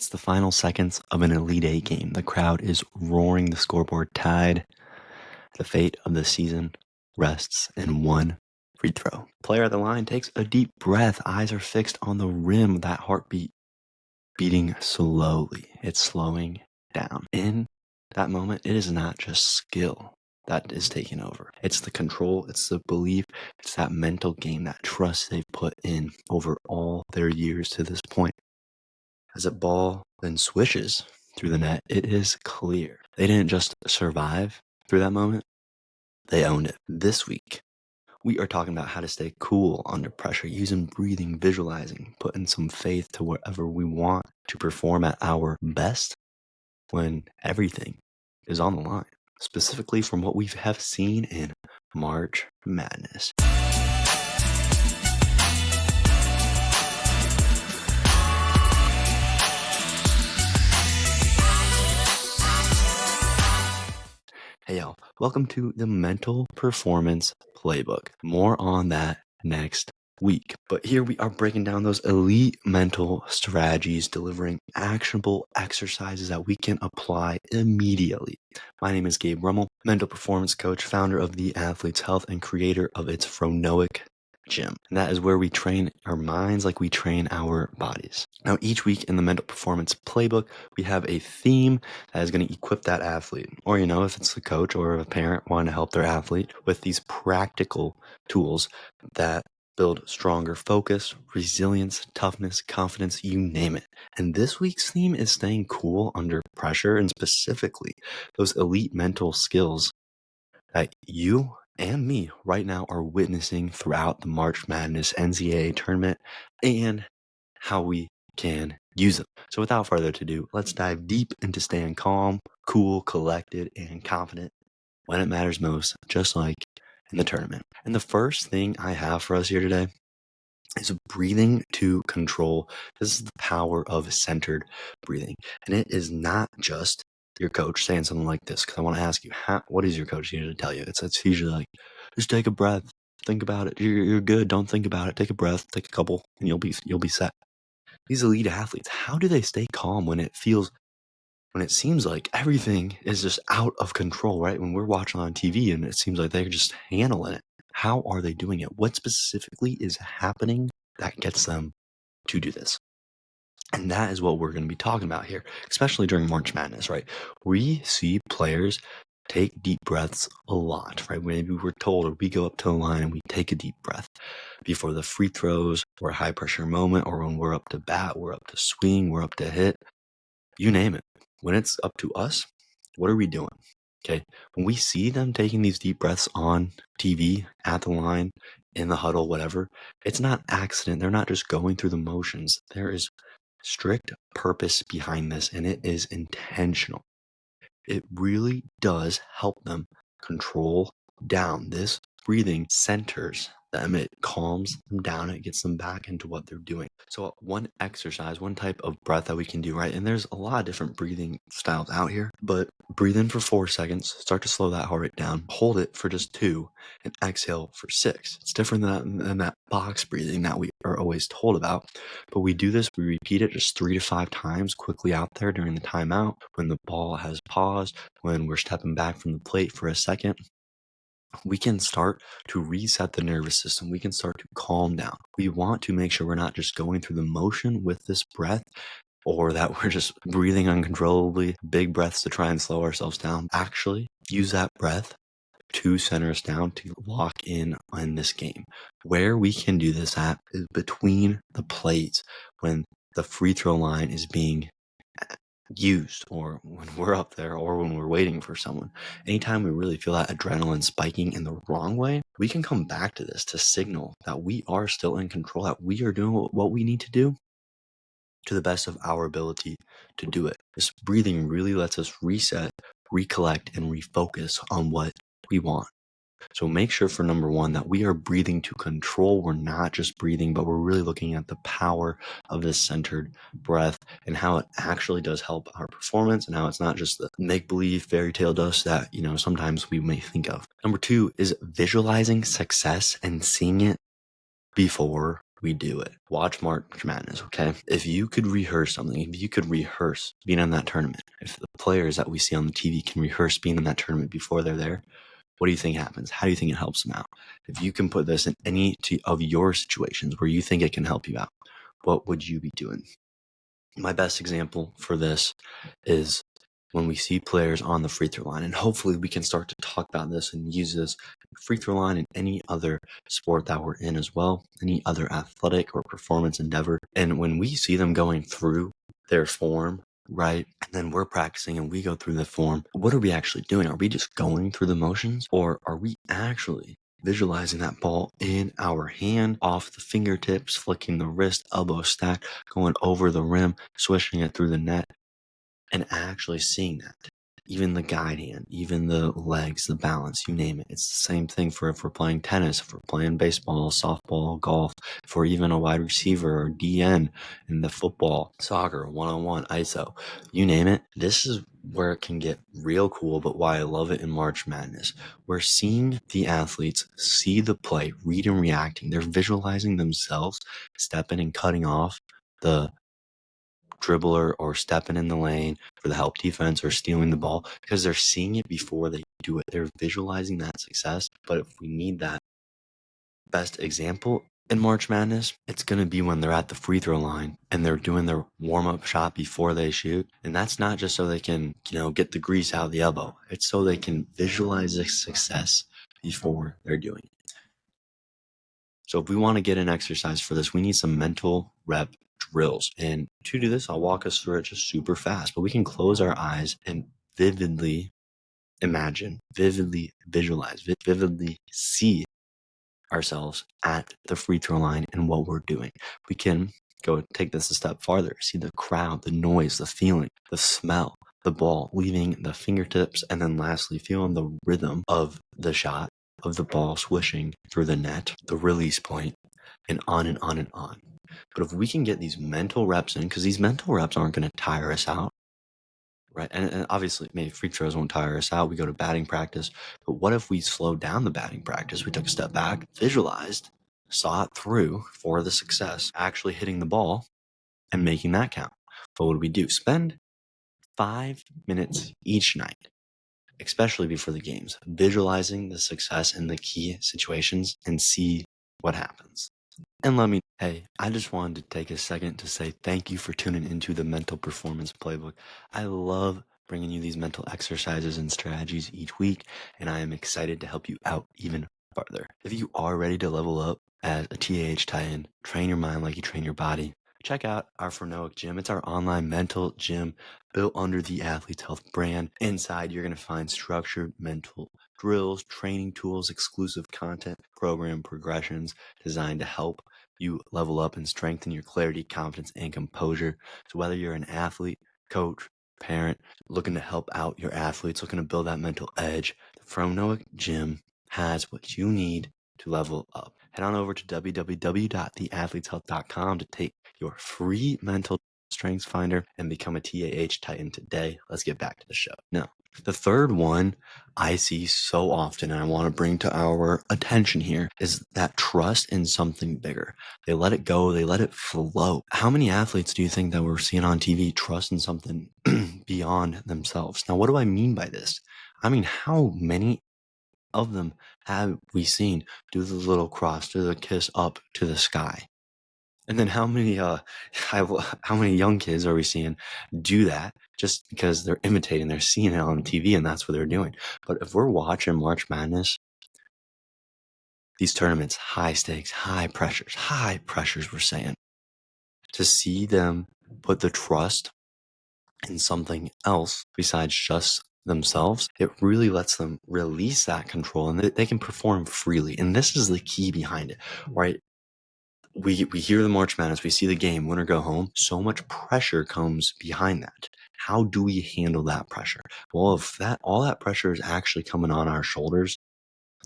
It's the final seconds of an Elite Eight game. The crowd is roaring, the scoreboard tied. The fate of the season rests in one free throw. Player at the line takes a deep breath. Eyes are fixed on the rim. That heartbeat beating slowly. It's slowing down. In that moment, it is not just skill that is taking over. It's the control, it's the belief, it's that mental game, that trust they've put in over all their years to this point. As a ball then swishes through the net, it is clear they didn't just survive through that moment, they owned it. This week, we are talking about how to stay cool under pressure, using breathing, visualizing, putting some faith to wherever we want to perform at our best when everything is on the line, specifically from what we have seen in March Madness. Hey y'all, welcome to the Mental Performance Playbook. More on that next week. But here we are breaking down those elite mental strategies, delivering actionable exercises that we can apply immediately. My name is Gabe Rummel, mental performance coach, founder of The Athlete's Health, and creator of its Phronoic Gym. And that is where we train our minds like we train our bodies. Now, each week in the Mental Performance Playbook, we have a theme that is going to equip that athlete, or, if it's the coach or a parent wanting to help their athlete with these practical tools that build stronger focus, resilience, toughness, confidence, you name it. And this week's theme is staying cool under pressure, and specifically those elite mental skills that you and me right now are witnessing throughout the March Madness NCAA tournament and how we can use them. So without further ado, let's dive deep into staying calm, cool, collected, and confident when it matters most, just like in the tournament. And the first thing I have for us here today is breathing to control. This is the power of centered breathing. And it is not just your coach saying something like this, because I want to ask you, what is your coach usually tell you? It's usually like, just take a breath, think about it. You're good. Don't think about it. Take a breath, take a couple, and you'll be set. These elite athletes, how do they stay calm when it seems like everything is just out of control, right? When we're watching on TV and it seems like they're just handling it. How are they doing it? What specifically is happening that gets them to do this? And that is what we're going to be talking about here, especially during March Madness, right? We see players take deep breaths a lot, right? Maybe we're told, or we go up to the line and we take a deep breath before the free throws or a high pressure moment, or when we're up to bat, we're up to swing, we're up to hit, you name it. When it's up to us, what are we doing? Okay. When we see them taking these deep breaths on TV, at the line, in the huddle, whatever, it's not accident. They're not just going through the motions. There is strict purpose behind this, and it is intentional. It really does help them control down. This breathing centers them, it calms them down, it gets them back into what they're doing. So one exercise, one type of breath that we can do, right? And there's a lot of different breathing styles out here, but breathe in for 4 seconds, start to slow that heart rate down, hold it for just 2, and exhale for 6. It's different than that box breathing that we are always told about, but we do this, we repeat it just 3 to 5 times quickly out there during the timeout, when the ball has paused, when we're stepping back from the plate for a second. We can start to reset the nervous system. We can start to calm down. We want to make sure we're not just going through the motion with this breath, or that we're just breathing uncontrollably, big breaths to try and slow ourselves down. Actually, use that breath to center us down, to lock in on this game. Where we can do this at is between the plates, when the free throw line is being used, or when we're up there, or when we're waiting for someone. Anytime we really feel that adrenaline spiking in the wrong way, we can come back to this to signal that we are still in control, that we are doing what we need to do to the best of our ability to do it. This breathing really lets us reset, recollect, and refocus on what we want. So make sure, for number one, that we are breathing to control. We're not just breathing, but we're really looking at the power of this centered breath and how it actually does help our performance, and how it's not just the make-believe fairy tale dust that, sometimes we may think of. Number two is visualizing success and seeing it before we do it. Watch March Madness, okay? If you could rehearse something, if you could rehearse being in that tournament, if the players that we see on the TV can rehearse being in that tournament before they're there, what do you think happens? How do you think it helps them out? If you can put this in any of your situations where you think it can help you out, what would you be doing? My best example for this is when we see players on the free throw line, and hopefully we can start to talk about this and use this free throw line in any other sport that we're in as well, any other athletic or performance endeavor. And when we see them going through their form, right, and then we're practicing and we go through the form, what are we actually doing? Are we just going through the motions, or are we actually visualizing that ball in our hand, off the fingertips, flicking the wrist, elbow stack, going over the rim, swishing it through the net, and actually seeing that? Even the guide hand, even the legs, the balance, you name it. It's the same thing for if we're playing tennis, if we're playing baseball, softball, golf, if we're even a wide receiver or DN in the football, soccer, one-on-one, ISO, you name it. This is where it can get real cool, but why I love it in March Madness. We're seeing the athletes see the play, read and reacting. They're visualizing themselves stepping and cutting off the dribbler or stepping in the lane for the help defense or stealing the ball, because they're seeing it before they do it. They're visualizing that success. But if we need that best example in March Madness, it's going to be when they're at the free throw line and they're doing their warm-up shot before they shoot. And that's not just so they can, get the grease out of the elbow. It's so they can visualize the success before they're doing it. So if we want to get an exercise for this, we need some mental rep drills. And to do this, I'll walk us through it just super fast, but we can close our eyes and vividly imagine, vividly visualize, vividly see ourselves at the free throw line and what we're doing. We can go take this a step farther, see the crowd, the noise, the feeling, the smell, the ball leaving the fingertips, and then lastly, feeling the rhythm of the shot, of the ball swishing through the net, the release point, and on and on and on. But if we can get these mental reps in, because these mental reps aren't going to tire us out, right? And obviously, maybe free throws won't tire us out. We go to batting practice. But what if we slowed down the batting practice? We took a step back, visualized, saw it through for the success, actually hitting the ball and making that count. What would we do? Spend 5 minutes each night, especially before the games, visualizing the success in the key situations and see what happens. And hey, I just wanted to take a second to say thank you for tuning into the Mental Performance Playbook. I love bringing you these mental exercises and strategies each week, and I am excited to help you out even farther. If you are ready to level up as a TAH Titan, train your mind like you train your body, check out our Phrenomic Gym. It's our online mental gym built under the Athlete's Health brand. Inside, you're going to find structured mental drills, training tools, exclusive content, program progressions designed to help you level up and strengthen your clarity, confidence, and composure. So whether you're an athlete, coach, parent, looking to help out your athletes, looking to build that mental edge, the Phrenomic Gym has what you need to level up. Head on over to www.theathleteshealth.com to take your free mental strengths finder and become a TAH Titan today. Let's get back to the show. Now, the third one I see so often and I want to bring to our attention here is that trust in something bigger. They let it go. They let it flow. How many athletes do you think that we're seeing on TV trust in something beyond themselves? Now, what do I mean by this? I mean, how many of them have we seen do the little cross, do the kiss up to the sky? And then how many young kids are we seeing do that just because they're imitating, they're seeing it on TV and that's what they're doing? But if we're watching March Madness, these tournaments, high stakes, high pressures, we're saying, to see them put the trust in something else besides just themselves, it really lets them release that control and they can perform freely. And this is the key behind it, right? We hear the March Madness, we see the game, win or go home. So much pressure comes behind that. How do we handle that pressure? Well, if all that pressure is actually coming on our shoulders,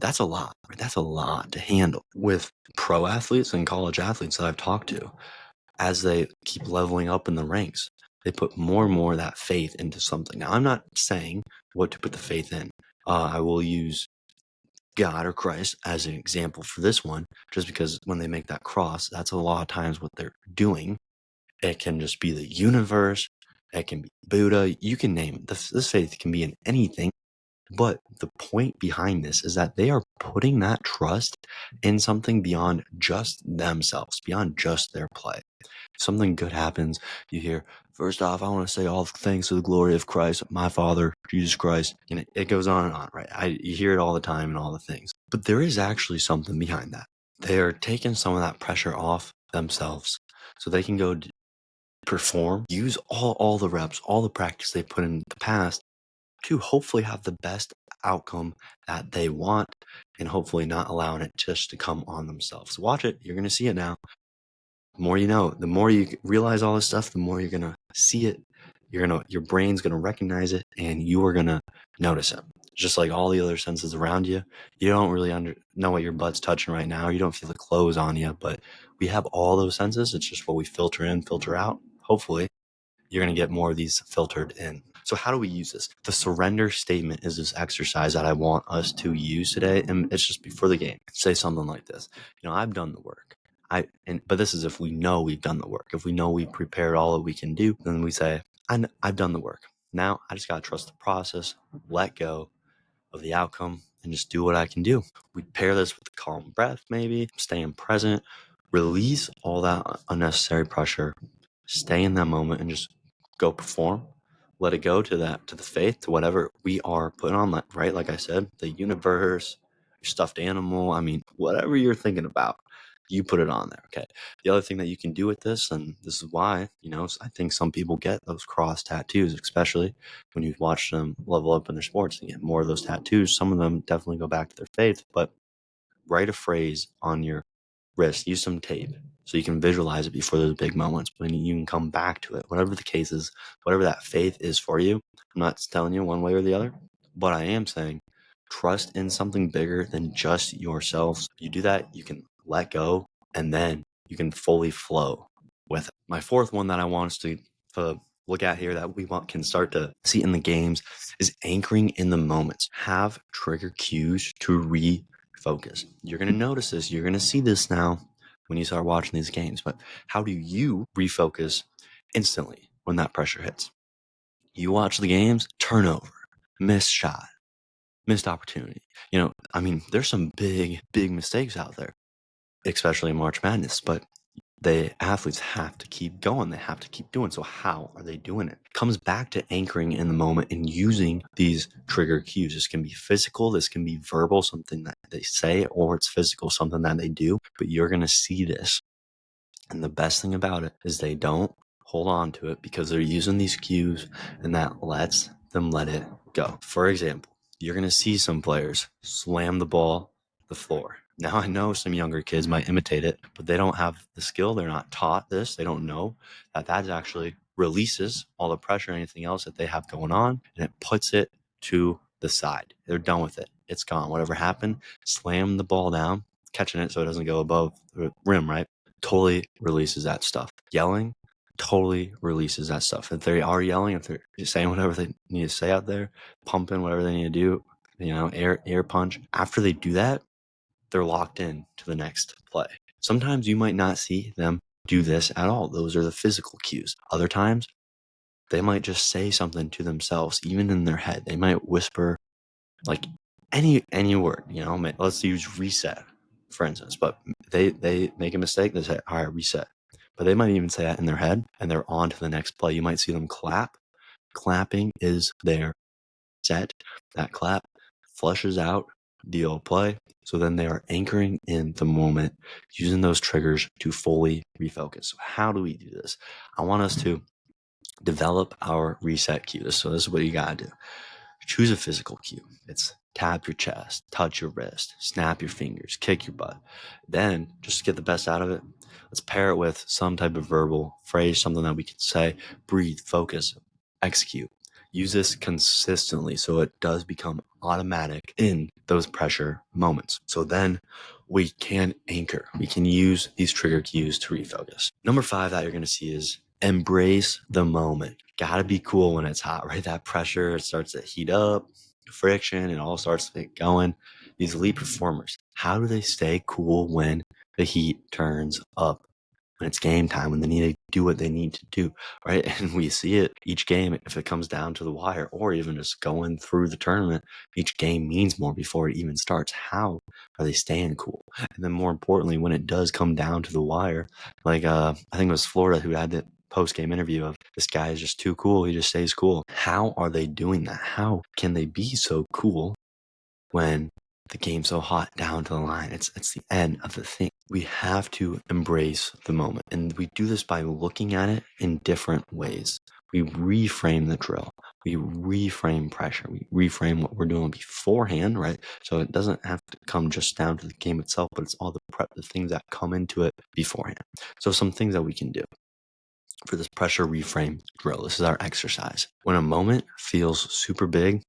that's a lot, right? That's a lot to handle. With pro athletes and college athletes that I've talked to, as they keep leveling up in the ranks, they put more and more of that faith into something. Now, I'm not saying what to put the faith in. I will use God or Christ as an example for this one, just because when they make that cross, that's a lot of times what they're doing. It can just be the universe. It can be Buddha. You can name it. This faith can be in anything. But the point behind this is that they are putting that trust in something beyond just themselves, beyond just their play. Something good happens, you hear, first off, I want to say all thanks to the glory of Christ, my Father, Jesus Christ. And it goes on and on, right? You hear it all the time and all the things. But there is actually something behind that. They are taking some of that pressure off themselves so they can go perform, use all the reps, all the practice they put in the past to hopefully have the best outcome that they want and hopefully not allowing it just to come on themselves. Watch it. You're going to see it now. The more you know, the more you realize all this stuff, the more you're going to see it. Your brain's going to recognize it and you are going to notice it. Just like all the other senses around you. You don't really know what your butt's touching right now. You don't feel the clothes on you, but we have all those senses. It's just what we filter in, filter out. Hopefully you're going to get more of these filtered in. So how do we use this? The surrender statement is this exercise that I want us to use today. And it's just before the game. Say something like this. I've done the work. But this is if we know we've done the work. If we know we've prepared all that we can do, then we say, I've done the work. Now I just got to trust the process, let go of the outcome, and just do what I can do. We pair this with a calm breath, maybe, staying present, release all that unnecessary pressure, stay in that moment and just go perform. Let it go to the faith, to whatever we are putting on, right? Like I said, the universe, your stuffed animal. I mean, whatever you're thinking about, you put it on there. Okay. The other thing that you can do with this, and this is why, I think some people get those cross tattoos, especially when you watch them level up in their sports and get more of those tattoos. Some of them definitely go back to their faith, but write a phrase on your wrist, use some tape so you can visualize it before those big moments, but you can come back to it. Whatever the case is, whatever that faith is for you, I'm not telling you one way or the other, but I am saying trust in something bigger than just yourselves. You do that, you can let go, and then you can fully flow with it. My fourth one that I want us to look at here that we can start to see in the games is anchoring in the moments. Have trigger cues to refocus. You're going to notice this. You're going to see this now when you start watching these games. But how do you refocus instantly when that pressure hits? You watch the games, turnover, missed shot, missed opportunity. There's some big mistakes out there, especially in March Madness, but the athletes have to keep going. They have to keep doing. So how are they doing it? It comes back to anchoring in the moment and using these trigger cues. This can be physical. This can be verbal, something that they say, or it's physical, something that they do. But you're going to see this. And the best thing about it is they don't hold on to it because they're using these cues and that lets them let it go. For example, you're going to see some players slam the ball the floor. Now, I know some younger kids might imitate it, but they don't have the skill. They're not taught this. They don't know that actually releases all the pressure and anything else that they have going on, and it puts it to the side. They're done with it. It's gone. Whatever happened, slam the ball down, catching it so it doesn't go above the rim, right? Totally releases that stuff. Yelling totally releases that stuff. If they are yelling, if they're just saying whatever they need to say out there, pumping whatever they need to do, air punch. After they do that, they're locked in to the next play. Sometimes you might not see them do this at all. Those are the physical cues. Other times, they might just say something to themselves, even in their head. They might whisper like any word, let's use reset, for instance, but they make a mistake. They say, all right, reset. But they might even say that in their head and they're on to the next play. You might see them clap. Clapping is their set. That clap flushes out the old play. So then they are anchoring in the moment, using those triggers to fully refocus. So how do we do this? I want us to develop our reset cues. So this is what you got to do. Choose a physical cue. It's tap your chest, touch your wrist, snap your fingers, kick your butt. Then, just to get the best out of it, let's pair it with some type of verbal phrase, something that we can say, breathe, focus, execute. Use this consistently so it does become automatic in those pressure moments. So then we can anchor. We can use these trigger cues to refocus. Number 5 that you're going to see is embrace the moment. Gotta be cool when it's hot, right? That pressure, it starts to heat up, friction, it all starts to get going. these elite performers, how do they stay cool when the heat turns up? When it's game time, when they need to do what they need to do, right? And we see it each game if it comes down to the wire, or even just going through the tournament. Each game means more before it even starts. How are they staying cool? And then more importantly, when it does come down to the wire, like I think it was Florida who had the post-game interview of, this guy is just too cool, he just stays cool. How are they doing that? How can they be so cool when the game's so hot down to the line? It's the end of the thing. We have to embrace the moment, and we do this by looking at it in different ways. We reframe the drill. We reframe pressure. We reframe what we're doing beforehand, right? So it doesn't have to come just down to the game itself, but it's all the prep, the things that come into it beforehand. So some things that we can do for this pressure reframe drill. This is our exercise. When a moment feels super big,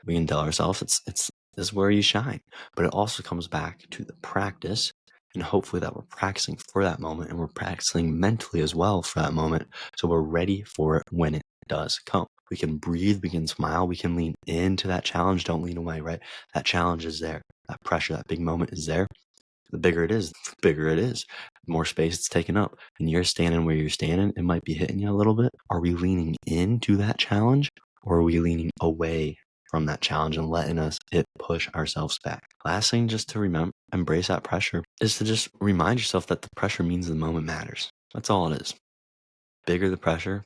we can tell ourselves this is where you shine. But it also comes back to the practice, and hopefully that we're practicing for that moment, and we're practicing mentally as well for that moment, so we're ready for it when it does come. We can breathe, we can smile, we can lean into that challenge. Don't lean away, right? That challenge is there. That pressure, that big moment is there. The bigger it is, the bigger it is. The more space it's taken up. And you're standing where you're standing, it might be hitting you a little bit. Are we leaning into that challenge, or are we leaning away from that challenge and letting it push ourselves back? Last thing, just to remember, embrace that pressure, is to just remind yourself that the pressure means the moment matters. That's all it is. Bigger the pressure,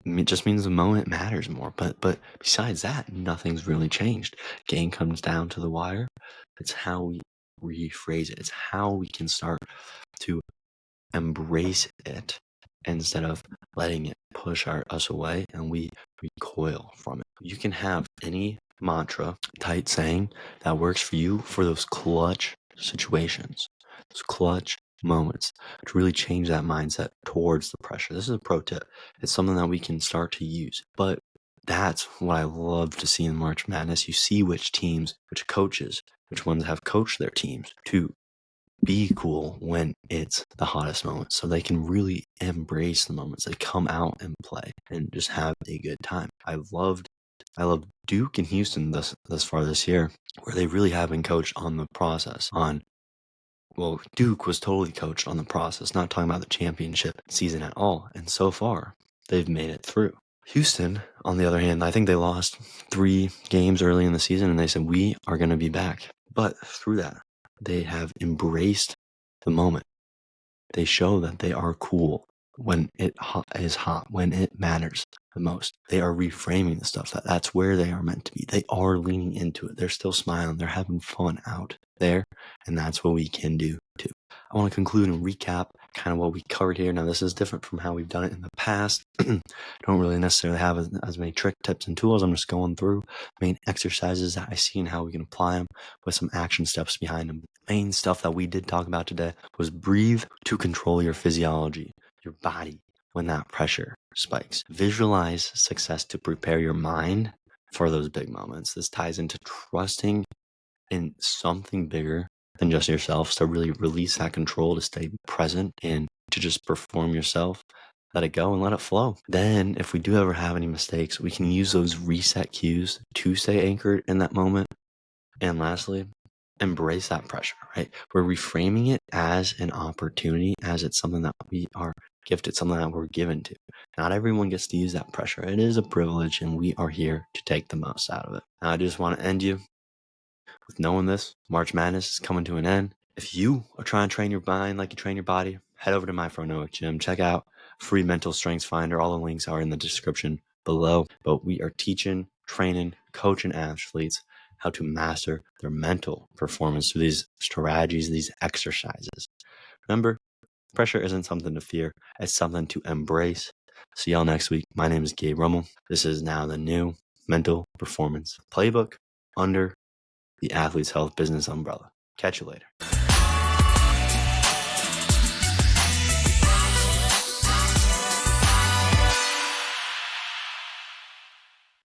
it just means the moment matters more. But besides that, nothing's really changed. Game comes down to the wire. It's how we rephrase it. It's how we can start to embrace it instead of letting it push us away and we recoil from it. You can have any mantra, tight saying that works for you for those clutch situations, those clutch moments, to really change that mindset towards the pressure. This is a pro tip. It's something that we can start to use. But that's what I love to see in March Madness. You see which teams, which coaches, which ones have coached their teams to be cool when it's the hottest moment, so they can really embrace the moments. They come out and play and just have a good time. I love Duke and Houston thus far this year, where they really have been coached on the process. Well, Duke was totally coached on the process, not talking about the championship season at all. And so far, they've made it through. Houston, on the other hand, I think they lost 3 games early in the season, and they said, we are going to be back. But through that, they have embraced the moment. They show that they are cool when it is hot, when it matters the most. They are reframing the stuff. That's where they are meant to be. They are leaning into it. They're still smiling. They're having fun out there. And that's what we can do too. I want to conclude and recap kind of what we covered here. Now, this is different from how we've done it in the past. Don't really necessarily have as many trick tips and tools. I'm just going through main exercises that I see and how we can apply them with some action steps behind them. The main stuff that we did talk about today was breathe to control your physiology, your body, when that pressure spikes. Visualize success to prepare your mind for those big moments. This ties into trusting in something bigger than just yourself. So really release that control to stay present and to just perform yourself. Let it go and let it flow. Then if we do ever have any mistakes, we can use those reset cues to stay anchored in that moment. And lastly, embrace that pressure, right? We're reframing it as an opportunity, as it's something that we are gifted, something that we're given to. Not everyone gets to use that pressure. It is a privilege, and we are here to take the most out of it. Now, I just want to end you with knowing this. March Madness is coming to an end. If you are trying to train your mind like you train your body, head over to my Fronoic Gym. Check out free mental strengths finder. All the links are in the description below. But we are teaching, training, coaching athletes how to master their mental performance through these strategies, these exercises. Remember, pressure isn't something to fear. It's something to embrace. See y'all next week. My name is Gabe Rummel. This is now the new Mental Performance Playbook under the Athlete's Health Business umbrella. Catch you later.